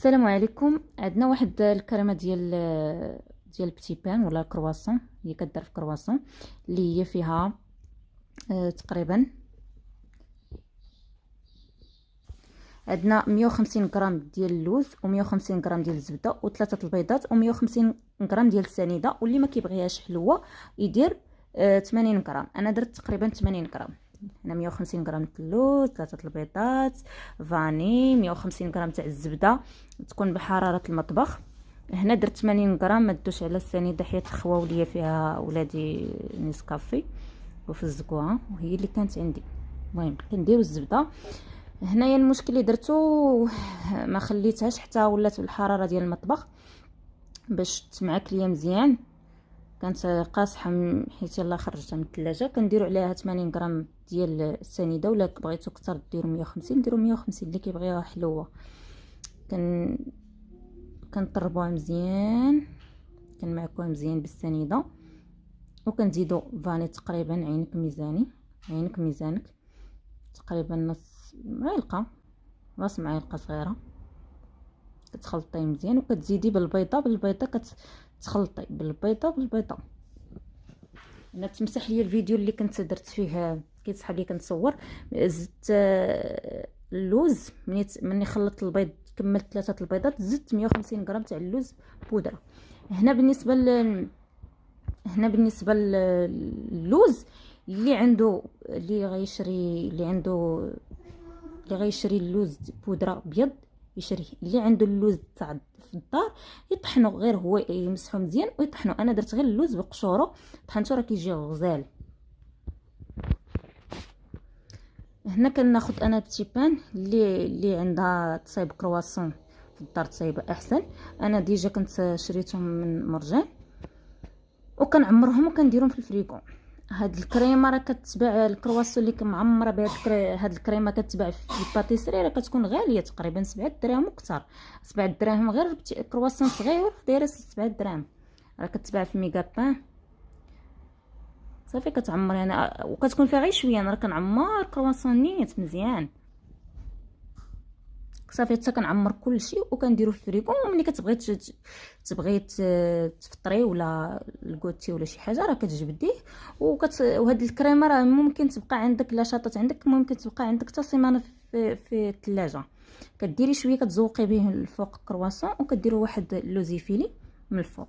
السلام عليكم. عندنا واحد الكريمه ديال بتي بان ولا كرواسون، هي كدار في كرواسون اللي هي فيها تقريبا عندنا 150 غرام ديال اللوز و150 غرام ديال الزبده وثلاثه البيضات و150 غرام ديال السنيده، واللي ما كيبغيهاش حلوه يدير 80 غرام. انا درت تقريبا 80 غرام. هنا 150 غرام اللوز، ثلاثه البيضات، فاني، 150 غرام تاع الزبده تكون بحراره المطبخ. هنا درت 80 غرام، ما دوش على السنيده حيت خواو ليا فيها ولادي نيسكافي وفزقوها وهي اللي كانت عندي. المهم كنديروا الزبده. هنايا المشكل اللي درتو ما خليتهاش حتى ولات بالحراره ديال المطبخ باش تمعك ليا مزيان، كانت قاصحه حيت يلاه خرجتها من الثلاجه. كنديروا عليها 80 غرام ديال السنيده، ولا بغيتو كثر ديروا 150 ديروا 150 اللي كيبغيها حلوه. كنطربوها مزيان، كنمعكوها مزيان بالسنيده، وكنزيدوا فاني تقريبا عينك ميزانك تقريبا نص معلقه، راس معلقه صغيره. كتخلطيه مزيان وكتزيدي بالبيضه كتخلطي بالبيضه. انا تمسح لي الفيديو اللي كنت درت فيه كيتسحب لي كنصور. زدت اللوز مني خلطت البيض، كملت ثلاثه البيضات، زدت 150 غرام تاع اللوز بودره. هنا بالنسبه للوز، اللي غيشري اللوز بودره ابيض يشريه. اللي عنده اللوز تاع في الدار يطحنوا، غير هو يمسحوا مزيان ويطحنوا. انا درت غير اللوز بقشوره طحنته، راه كيجي غزال. هنا كناخذ انا بتي بان اللي عندها تصايب كرواسون في الدار تصايب احسن. انا ديجا كنت شريتهم من مرجان وكنعمرهم وكنديرهم في الفريكو. هاد الكريمه راه كتباع، الكرواسون اللي معمره بهاد هاد الكريمه كتباع في الباتيسري، راه كتكون غاليه تقريبا 7 دراهم وكثر. 7 دراهم غير كرواسون صغير دايره 7 دراهم، راه كتباع في ميغا بان. صافي كتعمري انا وكتكون فيها غير شويه. انا راه كنعمر كرواسون نيت مزيان صافي حتى كنعمر كلشي وكنديرو في الفريكو. وملي تبغي تفطري ولا الكوتي ولا شي حاجه راه كتجبديه وهاد الكريمه راه ممكن تبقى عندك، لا شاطت عندك ممكن تبقى عندك حتى سيمانه في الثلاجه. كديري شويه كتزوقي به الفوق كرواسون وكديروا واحد لوزيفيلي من الفوق.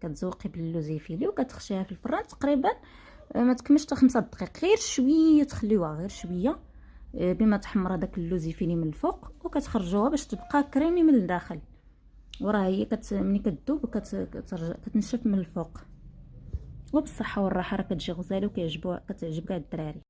كتزوقي باللوزيفيلي وكتخشيها في الفران تقريبا ما تكملش حتى 5 دقائق، غير شويه تخليوها غير شويه بما تحمر هذاك اللوزيفيلي من الفوق، وكتخرجوها باش تبقى كريمي من الداخل. وراه هي ملي كتذوب كتنشف من الفوق. وبالصحه والراحه، راه كتجي غزاله وكتعجب كاع الدراري.